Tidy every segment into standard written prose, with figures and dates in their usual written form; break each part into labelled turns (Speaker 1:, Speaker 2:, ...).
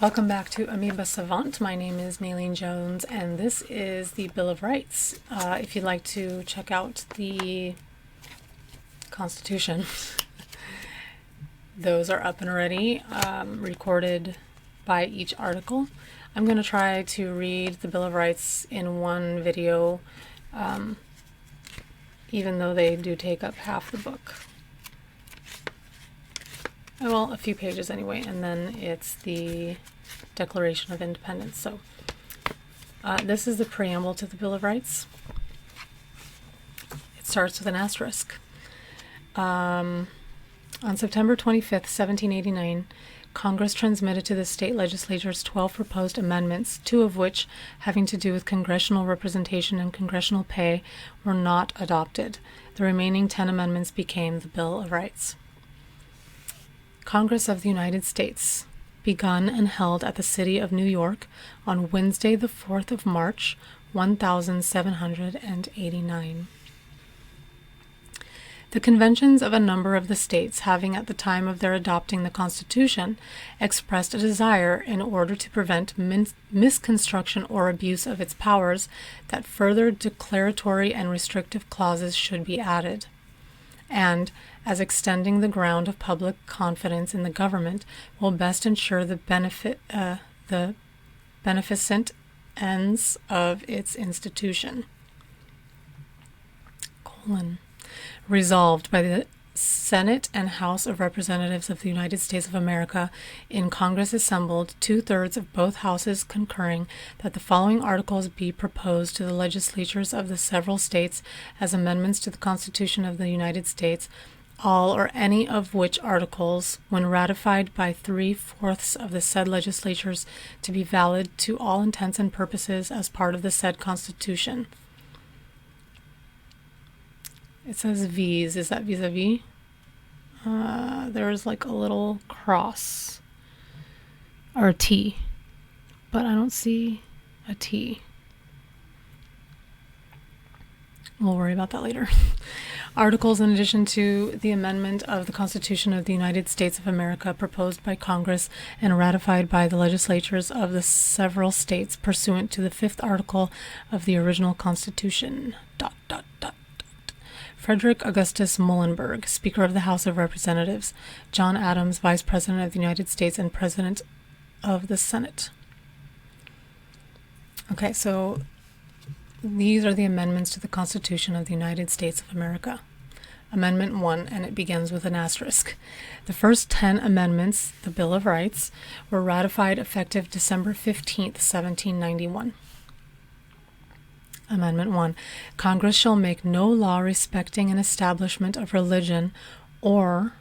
Speaker 1: Welcome back to Amoeba Savant. My name is Naylene Jones, and this is the Bill of Rights. If you'd like to check out the Constitution, those are up and ready, recorded by each article. I'm going to try to read the Bill of Rights in one video, even though they do take up half the book. Well, a few pages anyway, and then it's the Declaration of Independence. So this is the preamble to the Bill of Rights. It starts with an asterisk. On September 25th, 1789, Congress transmitted to the state legislatures 12 proposed amendments, 2 of which, having to do with congressional representation and congressional pay, were not adopted. The remaining 10 amendments became the Bill of Rights. Congress of the United States, begun and held at the city of New York on Wednesday, the 4th of March, 1789. The conventions of a number of the states having at the time of their adopting the Constitution expressed a desire, in order to prevent misconstruction or abuse of its powers, that further declaratory and restrictive clauses should be added, and, as extending the ground of public confidence in the government will best ensure the beneficent ends of its institution. Resolved by the Senate and House of Representatives of the United States of America, in Congress assembled, 2/3 of both houses concurring, that the following articles be proposed to the legislatures of the several states as amendments to the Constitution of the United States, all or any of which articles, when ratified by 3/4 of the said legislatures, to be valid to all intents and purposes as part of the said Constitution. It says V's. Is that vis-a-vis? There's like a little cross or a T, but I don't see a T. We'll worry about that later. Articles in addition to the amendment of the Constitution of the United States of America proposed by Congress and ratified by the legislatures of the several states pursuant to the 5th article of the original Constitution. Frederick Augustus Muhlenberg, Speaker of the House of Representatives. John Adams, Vice President of the United States and President of the Senate. Okay, so these are the amendments to the Constitution of the United States of America. Amendment 1, and it begins with an asterisk. The first 10 amendments, the Bill of Rights, were ratified effective December 15th, 1791. Amendment 1. Congress shall make no law respecting an establishment of religion, or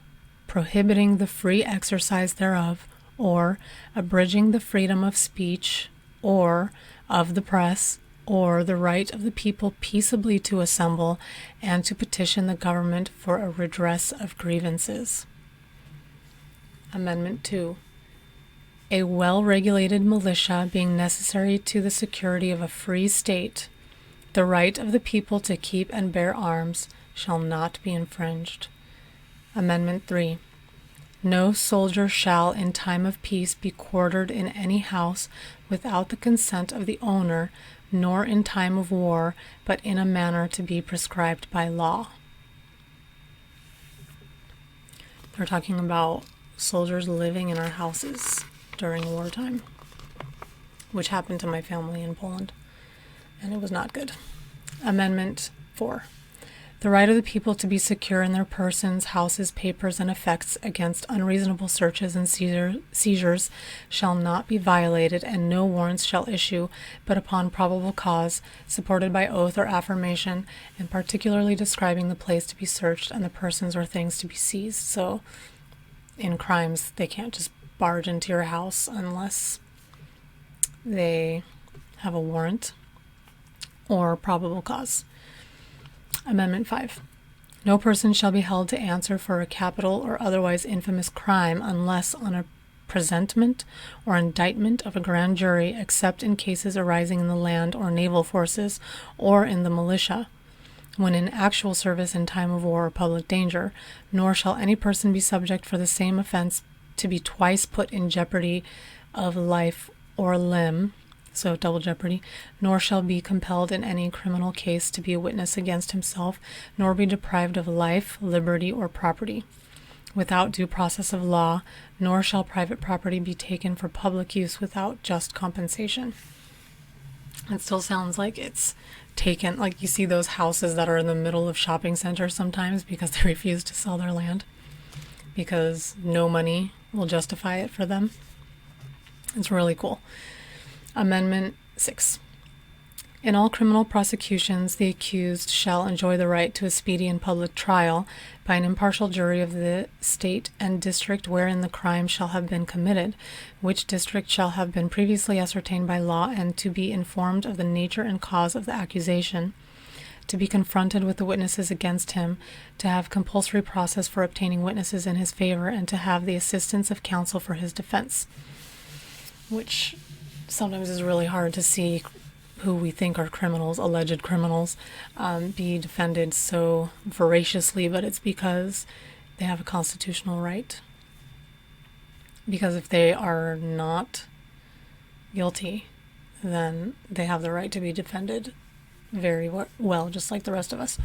Speaker 1: prohibiting the free exercise thereof, or abridging the freedom of speech, or of the press, or the right of the people peaceably to assemble and to petition the government for a redress of grievances. Amendment 2. A well-regulated militia being necessary to the security of a free state, the right of the people to keep and bear arms shall not be infringed. Amendment 3. No soldier shall in time of peace be quartered in any house without the consent of the owner, nor in time of war, but in a manner to be prescribed by law. They're talking about soldiers living in our houses during wartime, which happened to my family in Poland, and it was not good. Amendment 4. The right of the people to be secure in their persons, houses, papers, and effects against unreasonable searches and seizures shall not be violated, and no warrants shall issue but upon probable cause, supported by oath or affirmation, and particularly describing the place to be searched and the persons or things to be seized. So in crimes, they can't just barge into your house unless they have a warrant or probable cause. Amendment 5. No person shall be held to answer for a capital or otherwise infamous crime unless on a presentment or indictment of a grand jury, except in cases arising in the land or naval forces or in the militia, when in actual service in time of war or public danger, nor shall any person be subject for the same offense to be twice put in jeopardy of life or limb, so double jeopardy, nor shall be compelled in any criminal case to be a witness against himself, nor be deprived of life, liberty, or property without due process of law, nor shall private property be taken for public use without just compensation. It still sounds like it's taken, like you see those houses that are in the middle of shopping centers sometimes because they refuse to sell their land because no money will justify it for them. It's really cool. Amendment 6. In all criminal prosecutions, the accused shall enjoy the right to a speedy and public trial by an impartial jury of the state and district wherein the crime shall have been committed, which district shall have been previously ascertained by law, and to be informed of the nature and cause of the accusation, to be confronted with the witnesses against him, to have compulsory process for obtaining witnesses in his favor, and to have the assistance of counsel for his defense, which sometimes is really hard to see who we think are criminals, alleged criminals, be defended so voraciously, but it's because they have a constitutional right. Because if they are not guilty, then they have the right to be defended very well, just like the rest of us.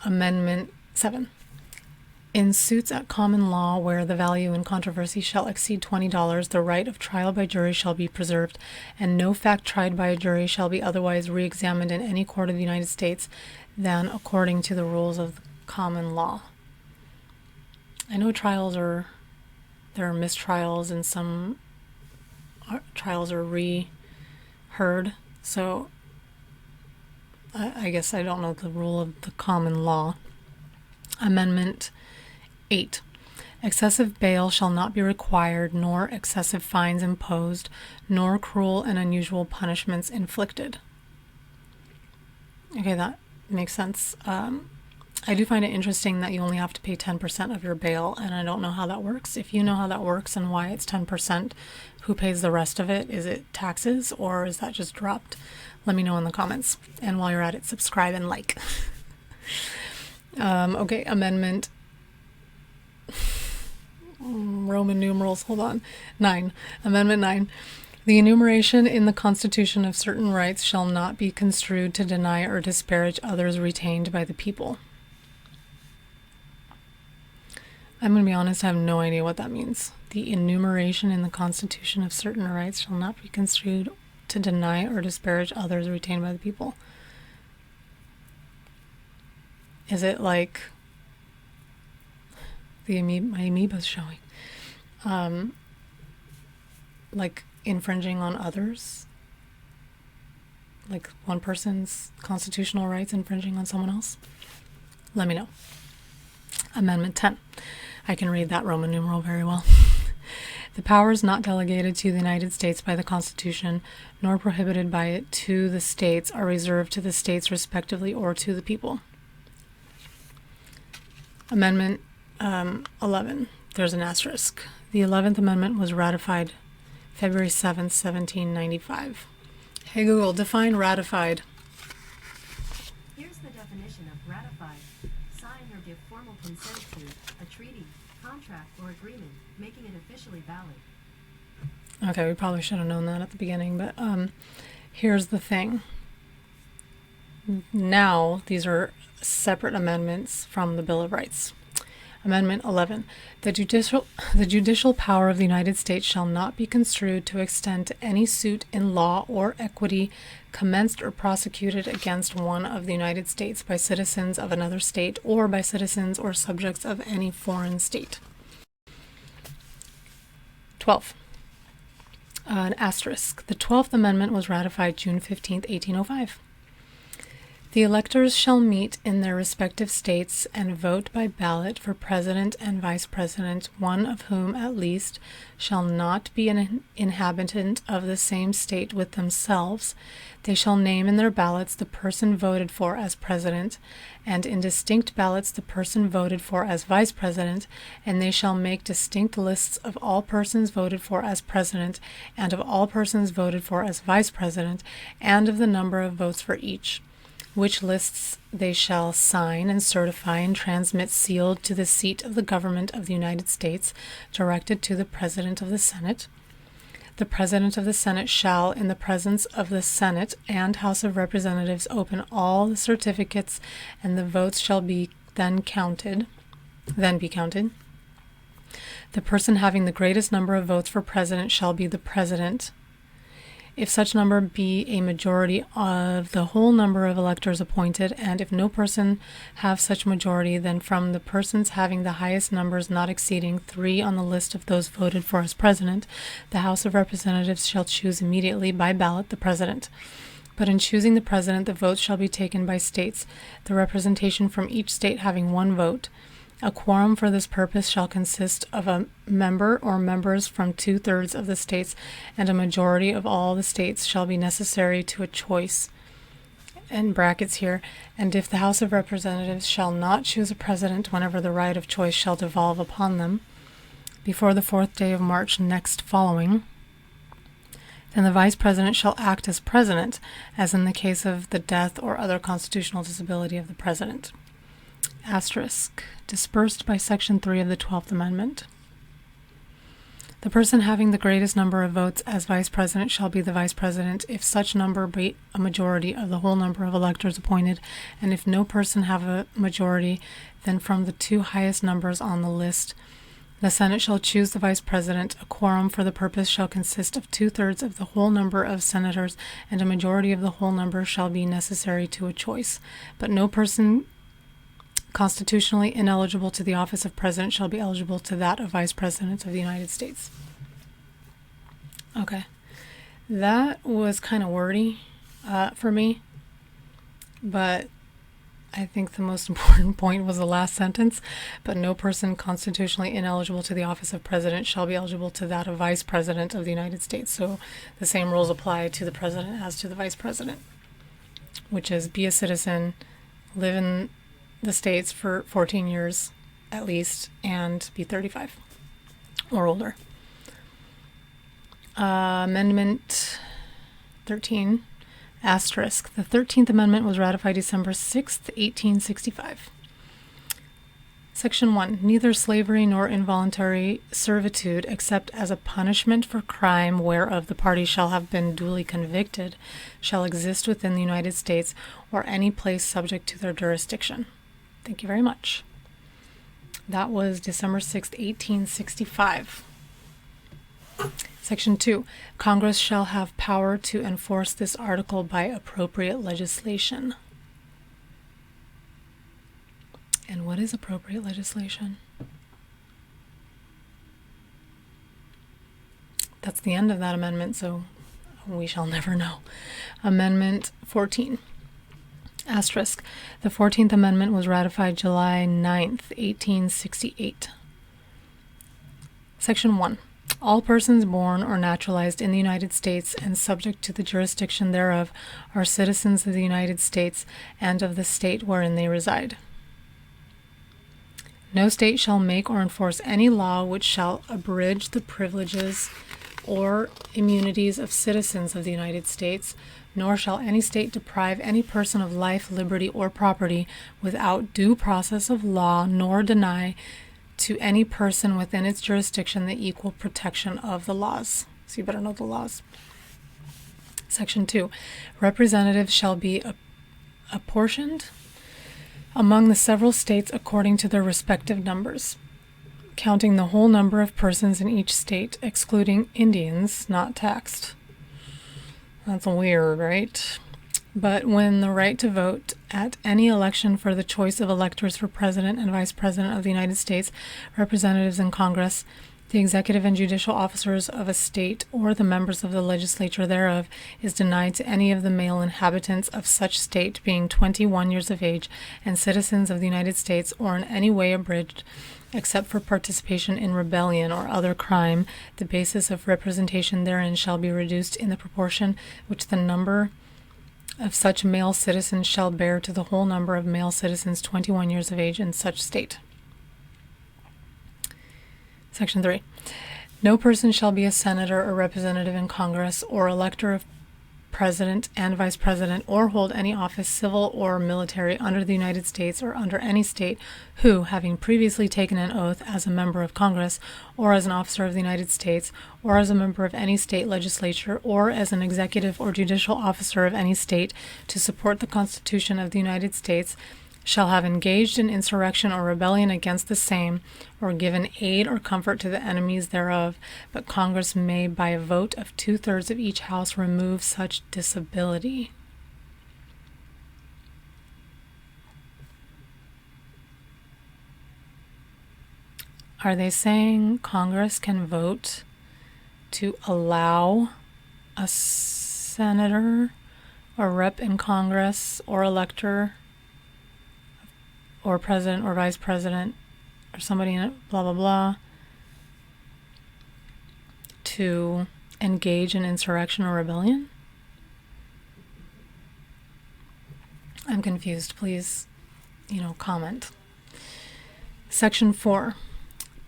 Speaker 1: Amendment 7. In suits at common law where the value in controversy shall exceed $20, the right of trial by jury shall be preserved, and no fact tried by a jury shall be otherwise re-examined in any court of the United States than according to the rules of common law. I know there are mistrials, and some trials are re-heard, so I guess I don't know the rule of the common law. Amendment 8. Excessive bail shall not be required, nor excessive fines imposed, nor cruel and unusual punishments inflicted. Okay, that makes sense. I do find it interesting that you only have to pay 10% of your bail, and I don't know how that works. If you know how that works and why it's 10%, who pays the rest of it? Is it taxes, or is that just dropped? Let me know in the comments. And while you're at it, subscribe and like. Okay, Amendment Roman numerals, hold on. 9. Amendment 9. The enumeration in the Constitution of certain rights shall not be construed to deny or disparage others retained by the people. I'm going to be honest, I have no idea what that means. The enumeration in the Constitution of certain rights shall not be construed to deny or disparage others retained by the people. Is it like my amoeba's showing? Like infringing on others? Like one person's constitutional rights infringing on someone else? Let me know. Amendment 10. I can read that Roman numeral very well. The powers not delegated to the United States by the Constitution, nor prohibited by it to the states, are reserved to the states respectively or to the people. Amendment 11. There's an asterisk. The 11th Amendment was ratified February 7th, 1795. Hey Google, define ratified.
Speaker 2: Here's the definition of ratified. Sign or give formal consent to a treaty, contract, or agreement, making it officially valid.
Speaker 1: Okay, we probably should have known that at the beginning, but here's the thing. Now, these are separate amendments from the Bill of Rights. Amendment 11. The judicial power of the United States shall not be construed to extend to any suit in law or equity commenced or prosecuted against one of the United States by citizens of another state or by citizens or subjects of any foreign state. 12. An asterisk. The 12th Amendment was ratified June 15, 1805. The electors shall meet in their respective states and vote by ballot for president and vice president, one of whom at least shall not be an inhabitant of the same state with themselves. They shall name in their ballots the person voted for as president, and in distinct ballots the person voted for as vice president, and they shall make distinct lists of all persons voted for as president, and of all persons voted for as vice president, and of the number of votes for each, which lists they shall sign and certify and transmit sealed to the seat of the government of the United States, directed to the President of the Senate. The President of the Senate shall, in the presence of the Senate and House of Representatives, open all the certificates, and the votes shall be then counted. The person having the greatest number of votes for president shall be the president, if such number be a majority of the whole number of electors appointed, and if no person have such majority, then from the persons having the highest numbers not exceeding 3 on the list of those voted for as president, the House of Representatives shall choose immediately by ballot the president. But in choosing the president, the votes shall be taken by states, the representation from each state having 1 vote. A quorum for this purpose shall consist of a member or members from 2/3 of the states, and a majority of all the states shall be necessary to a choice. In brackets here, and if the House of Representatives shall not choose a president whenever the right of choice shall devolve upon them, before the 4th day of March next following, then the vice president shall act as president, as in the case of the death or other constitutional disability of the president. Asterisk. Dispersed by Section 3 of the 12th Amendment. The person having the greatest number of votes as vice president shall be the vice president, if such number be a majority of the whole number of electors appointed, and if no person have a majority, then from the 2 highest numbers on the list, the Senate shall choose the vice president. A quorum for the purpose shall consist of 2/3 of the whole number of senators, and a majority of the whole number shall be necessary to a choice. But no person constitutionally ineligible to the office of president shall be eligible to that of vice president of the United States. Okay, that was kind of wordy for me, but I think the most important point was the last sentence. But no person constitutionally ineligible to the office of president shall be eligible to that of vice president of the United States. So the same rules apply to the president as to the vice president, which is be a citizen, live in the States for 14 years at least, and be 35 or older. Amendment 13, asterisk. The 13th Amendment was ratified December 6th, 1865. Section 1. Neither slavery nor involuntary servitude, except as a punishment for crime whereof the party shall have been duly convicted, shall exist within the United States or any place subject to their jurisdiction. Thank you very much. That was December 6th, 1865. Section 2. Congress shall have power to enforce this article by appropriate legislation. And what is appropriate legislation? That's the end of that amendment, so we shall never know. Amendment 14. Asterisk. The 14th Amendment was ratified July 9th, 1868. Section 1. All persons born or naturalized in the United States and subject to the jurisdiction thereof are citizens of the United States and of the state wherein they reside. No state shall make or enforce any law which shall abridge the privileges or immunities of citizens of the United States, nor shall any state deprive any person of life, liberty, or property without due process of law, nor deny to any person within its jurisdiction the equal protection of the laws. So you better know the laws. Section 2. Representatives shall be apportioned among the several states according to their respective numbers, counting the whole number of persons in each state, excluding Indians not taxed. That's weird, right? But when the right to vote at any election for the choice of electors for President and Vice President of the United States, representatives in Congress, the executive and judicial officers of a state, or the members of the legislature thereof, is denied to any of the male inhabitants of such state being 21 years of age and citizens of the United States, or in any way abridged, except for participation in rebellion or other crime, the basis of representation therein shall be reduced in the proportion which the number of such male citizens shall bear to the whole number of male citizens 21 years of age in such state. Section 3. No person shall be a senator or representative in Congress or elector of president and vice president, or hold any office, civil or military, under the United States or under any state, who, having previously taken an oath as a member of Congress, or as an officer of the United States, or as a member of any state legislature, or as an executive or judicial officer of any state, to support the Constitution of the United States, shall have engaged in insurrection or rebellion against the same, or given aid or comfort to the enemies thereof, but Congress may, by a vote of 2/3 of each house, remove such disability. Are they saying Congress can vote to allow a senator or rep in Congress or elector or president or vice president or somebody in it, blah, blah, blah, to engage in insurrection or rebellion? I'm confused. Please, comment. Section 4.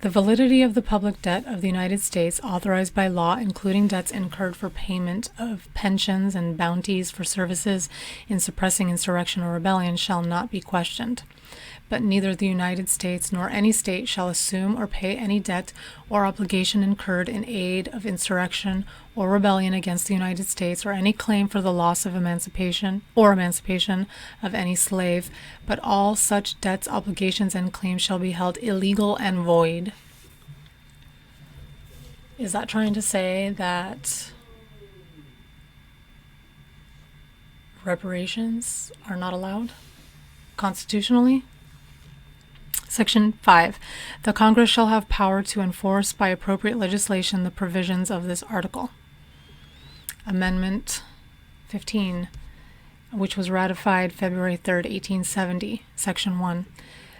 Speaker 1: The validity of the public debt of the United States authorized by law, including debts incurred for payment of pensions and bounties for services in suppressing insurrection or rebellion, shall not be questioned. But neither the United States nor any state shall assume or pay any debt or obligation incurred in aid of insurrection or rebellion against the United States, or any claim for the loss of emancipation of any slave, but all such debts, obligations, and claims shall be held illegal and void. Is that trying to say that reparations are not allowed constitutionally? Section 5. The Congress shall have power to enforce by appropriate legislation the provisions of this article. Amendment 15, which was ratified February 3rd, 1870, Section 1.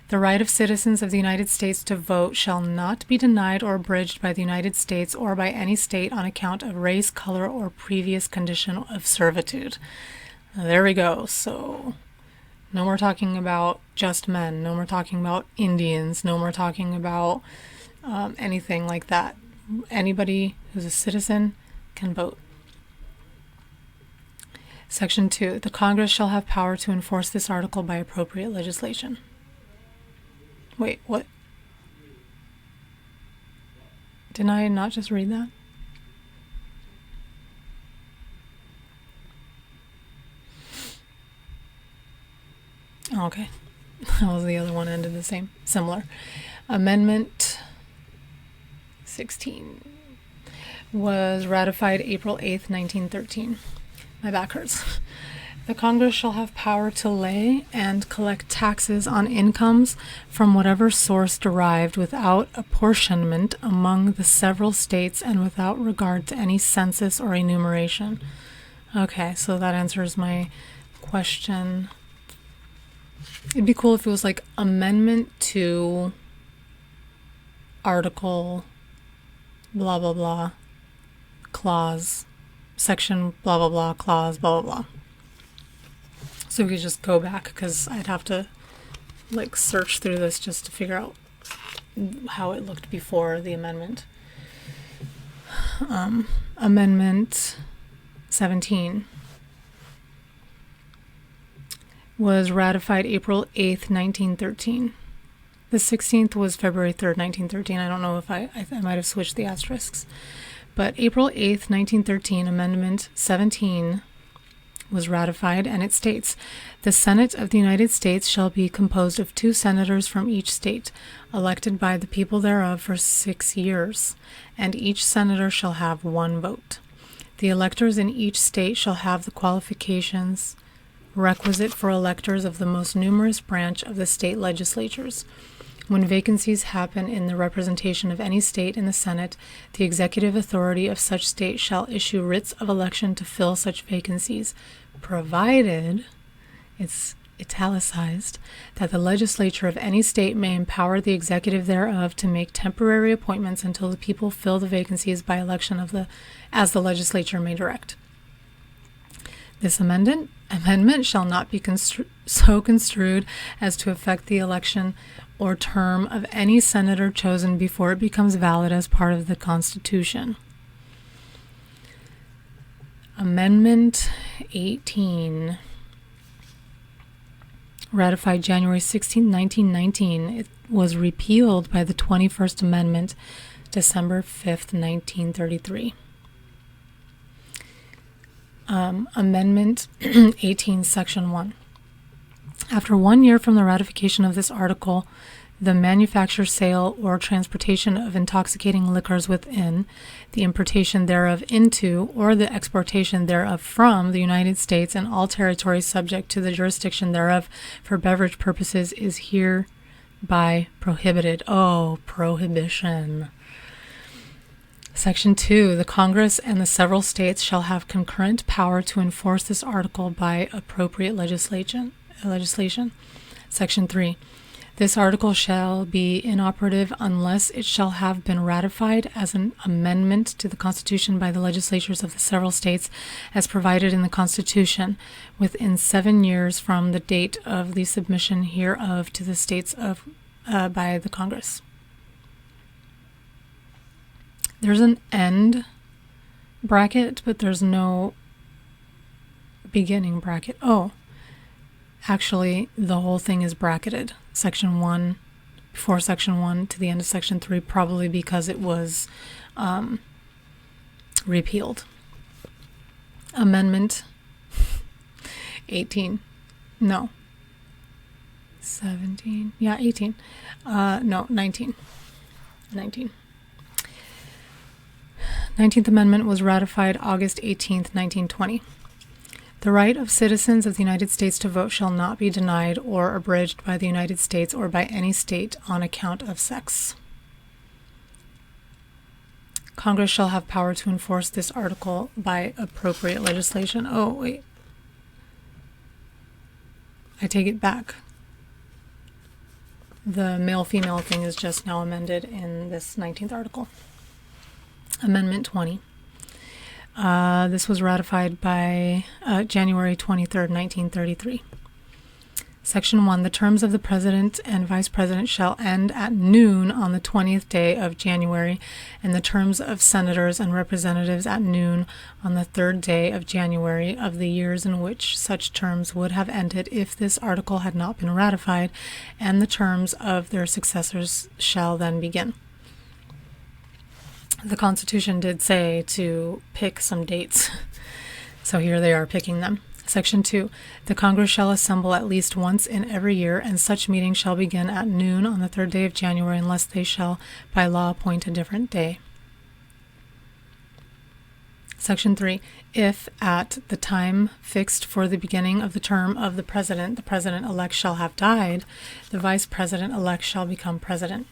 Speaker 1: The right of citizens of the United States to vote shall not be denied or abridged by the United States or by any state on account of race, color, or previous condition of servitude. There we go. So no more talking about just men. No more talking about Indians. No more talking about anything like that. Anybody who's a citizen can vote. Section 2. The Congress shall have power to enforce this article by appropriate legislation. Wait, what? Didn't I not just read that? Oh, okay. That was the other one, ended the same. Similar. Amendment 16 was ratified April 8th, 1913. My back hurts. The Congress shall have power to lay and collect taxes on incomes from whatever source derived without apportionment among the several states and without regard to any census or enumeration. Okay, so that answers my question. It'd be cool if it was like amendment to article blah blah blah clause section blah blah blah clause blah blah blah. So we could just go back, because I'd have to like search through this just to figure out how it looked before the amendment. Amendment 17 was ratified April 8th, 1913. The 16th was February 3rd, 1913. I don't know if I might have switched the asterisks. But April 8th, 1913, Amendment 17 was ratified, and it states, the Senate of the United States shall be composed of 2 senators from each state, elected by the people thereof for 6 years, and each senator shall have 1 vote. The electors in each state shall have the qualifications requisite for electors of the most numerous branch of the state legislatures. When vacancies happen in the representation of any state in the Senate, the executive authority of such state shall issue writs of election to fill such vacancies, provided, it's italicized, that the legislature of any state may empower the executive thereof to make temporary appointments until the people fill the vacancies by election as the legislature may direct. This amendment shall not be so construed as to affect the election or term of any senator chosen before it becomes valid as part of the Constitution. Amendment 18, ratified January 16, 1919. It was repealed by the 21st Amendment, December 5th, 1933. Amendment 18, Section 1. After 1 year from the ratification of this article, the manufacture, sale, or transportation of intoxicating liquors within, the importation thereof into, or the exportation thereof from the United States and all territories subject to the jurisdiction thereof for beverage purposes is hereby prohibited. Oh, prohibition. Section 2. The Congress and the several states shall have concurrent power to enforce this article by appropriate legislation. Section 3. This article shall be inoperative unless it shall have been ratified as an amendment to the Constitution by the legislatures of the several states as provided in the Constitution within 7 years from the date of the submission hereof to the states by the Congress. There's an end bracket, but there's no beginning bracket. Oh, actually, the whole thing is bracketed. Section 1, before Section 1 to the end of Section 3, probably because it was repealed. Amendment 18. No. 17. Yeah, 18. No, 19. 19. 19th Amendment was ratified August 18th, 1920. The right of citizens of the United States to vote shall not be denied or abridged by the United States or by any state on account of sex. Congress shall have power to enforce this article by appropriate legislation. Oh, wait. I take it back. The male-female thing is just now amended in this 19th article. Amendment 20. This was ratified by January 23rd, 1933. Section 1. The terms of the President and Vice President shall end at noon on the 20th day of January, and the terms of Senators and Representatives at noon on the 3rd day of January of the years in which such terms would have ended if this article had not been ratified, and the terms of their successors shall then begin. The Constitution did say to pick some dates, so here they are picking them. Section 2. The Congress shall assemble at least once in every year, and such meeting shall begin at noon on the 3rd day of January, unless they shall by law appoint a different day. Section 3. If at the time fixed for the beginning of the term of the President-elect shall have died, the Vice President-elect shall become President.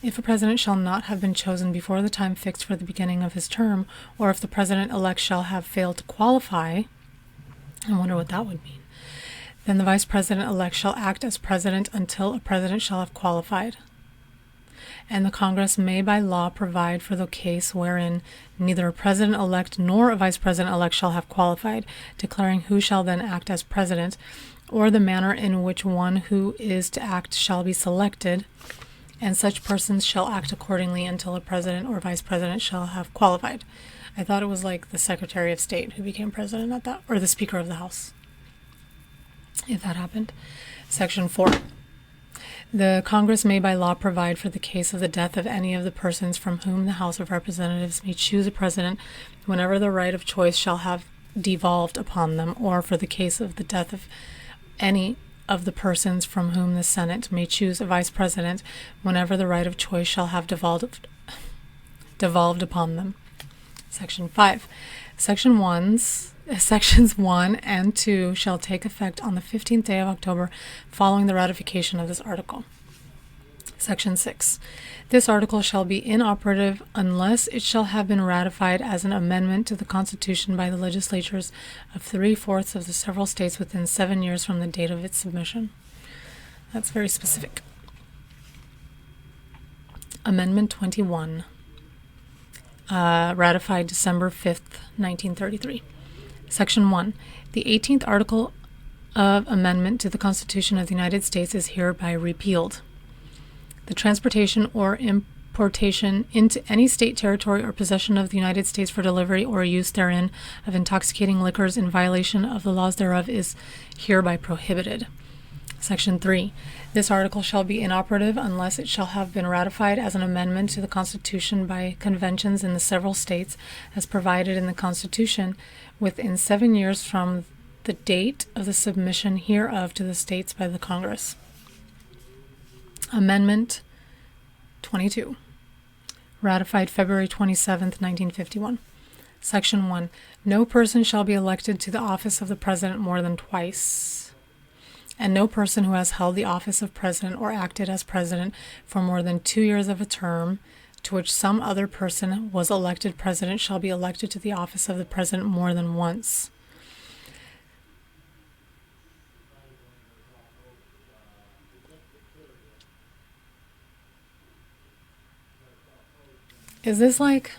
Speaker 1: If a president shall not have been chosen before the time fixed for the beginning of his term, or if the president-elect shall have failed to qualify, I wonder what that would mean, then the vice president-elect shall act as president until a president shall have qualified. And the Congress may by law provide for the case wherein neither a president-elect nor a vice president-elect shall have qualified, declaring who shall then act as president, or the manner in which one who is to act shall be selected, and such persons shall act accordingly until a president or vice president shall have qualified. I thought it was like the Secretary of State who became president at that, or the Speaker of the House, if that happened. Section 4. The Congress may by law provide for the case of the death of any of the persons from whom the House of Representatives may choose a president whenever the right of choice shall have devolved upon them, or for the case of the death of any of the persons from whom the Senate may choose a vice president whenever the right of choice shall have devolved upon them. Section 5. Sections 1 and 2 shall take effect on the 15th day of October following the ratification of this article. Section 6. This article shall be inoperative unless it shall have been ratified as an amendment to the Constitution by the legislatures of 3/4 of the several states within 7 years from the date of its submission. That's very specific. Amendment 21. Ratified December 5th, 1933. Section 1. The 18th article of amendment to the Constitution of the United States is hereby repealed. The transportation or importation into any state, territory, or possession of the United States for delivery or use therein of intoxicating liquors in violation of the laws thereof is hereby prohibited. Section 3. This article shall be inoperative unless it shall have been ratified as an amendment to the Constitution by conventions in the several states as provided in the Constitution within 7 years from the date of the submission hereof to the states by the Congress. Amendment 22. Ratified February 27th, 1951. Section 1. No person shall be elected to the office of the President more than twice, and no person who has held the office of President or acted as President for more than 2 years of a term to which some other person was elected President shall be elected to the office of the President more than once. Is this like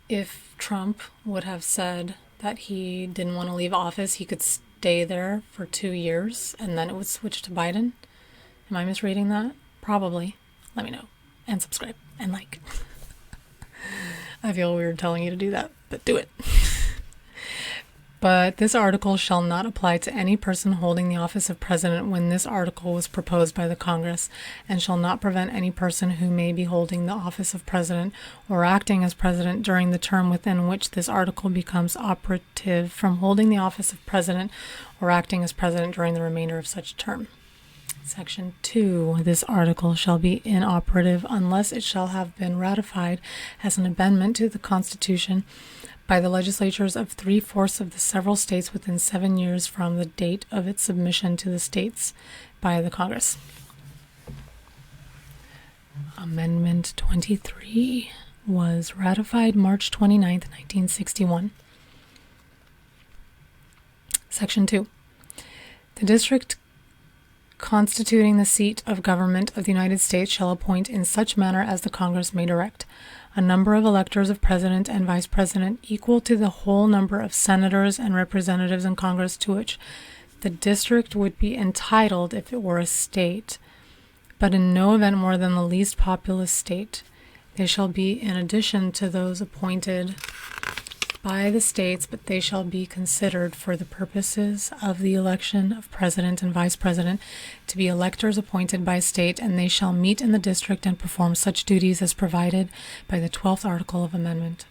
Speaker 1: if Trump would have said that he didn't want to leave office, he could stay there for 2 years and then it would switch to Biden? Am I misreading that? Probably. Let me know. And subscribe. And like. I feel weird telling you to do that, but do it. But this article shall not apply to any person holding the office of President when this article was proposed by the Congress, and shall not prevent any person who may be holding the office of President or acting as President during the term within which this article becomes operative from holding the office of President or acting as President during the remainder of such term. Section 2. This article shall be inoperative unless it shall have been ratified as an amendment to the Constitution by the legislatures of 3/4 of the several states within 7 years from the date of its submission to the states by the Congress. Amendment 23 was ratified March 29th, 1961. Section 2. The district constituting the seat of government of the United States shall appoint in such manner as the Congress may direct a number of electors of President and Vice President equal to the whole number of senators and representatives in Congress to which the district would be entitled if it were a state, but in no event more than the least populous state. They shall be in addition to those appointed by the states, but they shall be considered for the purposes of the election of President and Vice President to be electors appointed by state, and they shall meet in the district and perform such duties as provided by the 12th article of amendment.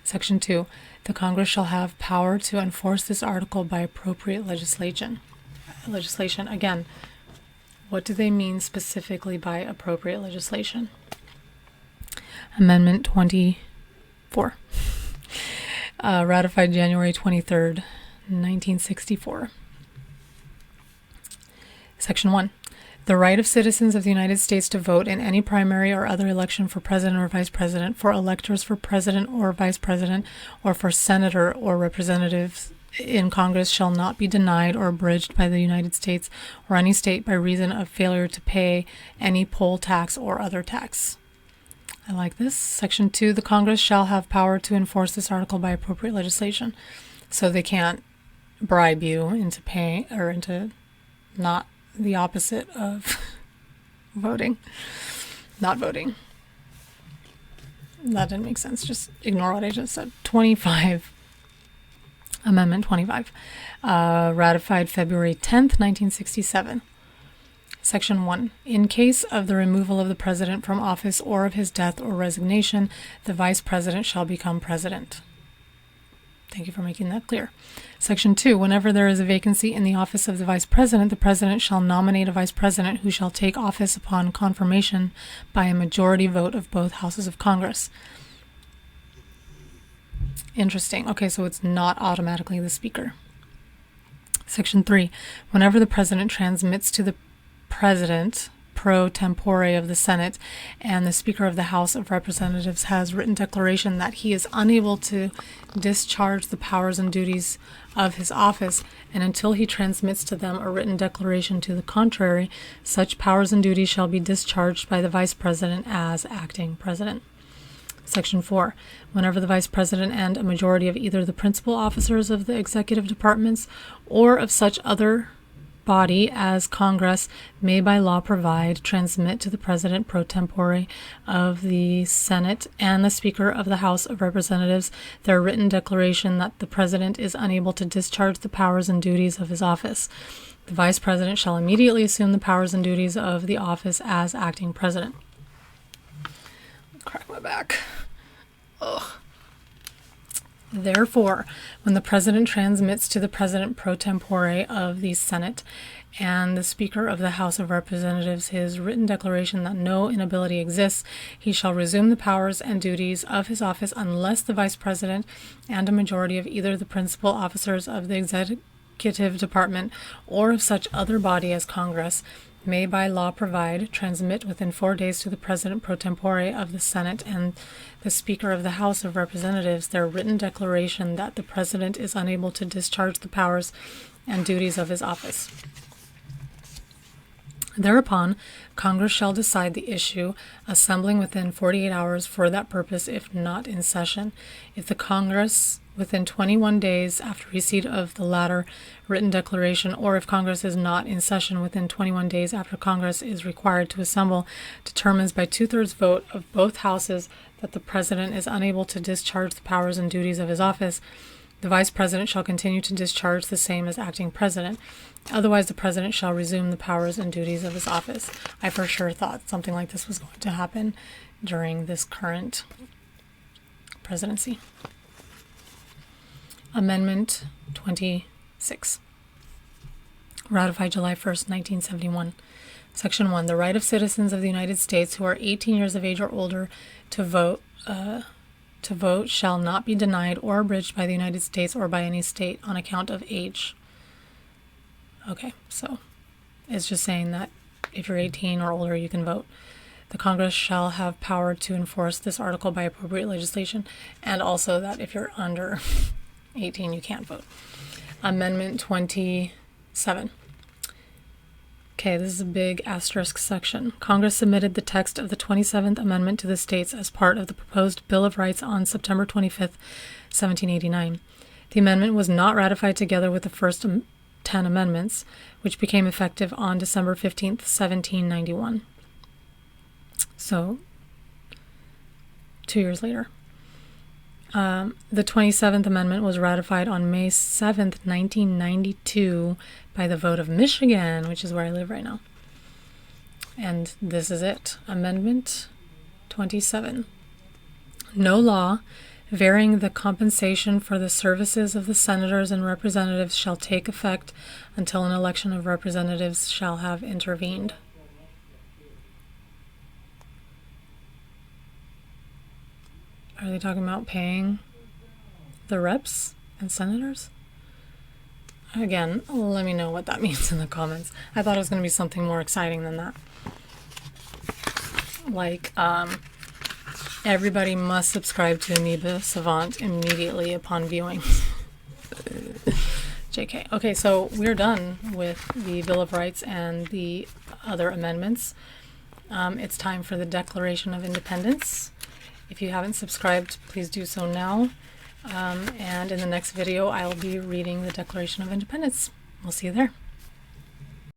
Speaker 1: Section 2. The Congress shall have power to enforce this article by appropriate legislation. Again, what do they mean specifically by appropriate legislation? Amendment 24. Ratified January 23rd, 1964. Section 1. The right of citizens of the United States to vote in any primary or other election for President or Vice President, for electors for President or Vice President, or for Senator or Representatives in Congress shall not be denied or abridged by the United States or any state by reason of failure to pay any poll tax or other tax. I like this. Section 2, the Congress shall have power to enforce this article by appropriate legislation. So they can't bribe you into paying, or into not the opposite of voting. Not voting. That didn't make sense. Just ignore what I just said. 25. Amendment 25. Ratified February 10th, 1967. Section 1. In case of the removal of the President from office or of his death or resignation, the Vice President shall become President. Thank you for making that clear. Section 2. Whenever there is a vacancy in the office of the Vice President, the President shall nominate a Vice President who shall take office upon confirmation by a majority vote of both houses of Congress. Interesting. Okay, so it's not automatically the Speaker. Section 3. Whenever the President transmits to the President pro tempore of the Senate and the Speaker of the House of Representatives has written declaration that he is unable to discharge the powers and duties of his office, and until he transmits to them a written declaration to the contrary, such powers and duties shall be discharged by the Vice President as acting President. Section 4. Whenever the Vice President and a majority of either the principal officers of the executive departments or of such other body as Congress may by law provide, transmit to the President pro tempore of the Senate and the Speaker of the House of Representatives their written declaration that the President is unable to discharge the powers and duties of his office. The Vice President shall immediately assume the powers and duties of the office as acting President. Crack my back. Ugh. Therefore, when the President transmits to the President pro tempore of the Senate and the Speaker of the House of Representatives his written declaration that no inability exists, he shall resume the powers and duties of his office unless the Vice President and a majority of either the principal officers of the Executive Department or of such other body as Congress may by law provide, transmit within 4 days to the President pro tempore of the Senate and the Speaker of the House of Representatives their written declaration that the President is unable to discharge the powers and duties of his office. Thereupon, Congress shall decide the issue, assembling within 48 hours for that purpose, if not in session. If the Congress, within 21 days after receipt of the latter written declaration, or if Congress is not in session within 21 days after Congress is required to assemble, determines by 2/3 vote of both houses that the President is unable to discharge the powers and duties of his office, the Vice President shall continue to discharge the same as acting President. Otherwise, the President shall resume the powers and duties of his office. I for sure thought something like this was going to happen during this current presidency. Amendment 26. Ratified July 1st, 1971. Section 1. The right of citizens of the United States who are 18 years of age or older to vote shall not be denied or abridged by the United States or by any state on account of age. Okay, so it's just saying that if you're 18 or older, you can vote. The Congress shall have power to enforce this article by appropriate legislation, and also that if you're under 18, you can't vote. Amendment 27. Okay, this is a big asterisk section. Congress submitted the text of the 27th Amendment to the states as part of the proposed Bill of Rights on September 25th, 1789. The amendment was not ratified together with the first 10 amendments, which became effective on December 15th, 1791. So, 2 years later. The 27th Amendment was ratified on May 7th, 1992 by the vote of Michigan, which is where I live right now. And this is it. Amendment 27. No law varying the compensation for the services of the senators and representatives shall take effect until an election of representatives shall have intervened. Are they talking about paying the reps and senators? Again, let me know what that means in the comments. I thought it was going to be something more exciting than that. Like, everybody must subscribe to Amoeba Savant immediately upon viewing. JK. Okay, so we're done with the Bill of Rights and the other amendments. It's time for the Declaration of Independence. If you haven't subscribed, please do so now. And in the next video, I'll be reading the Declaration of Independence. We'll see you there.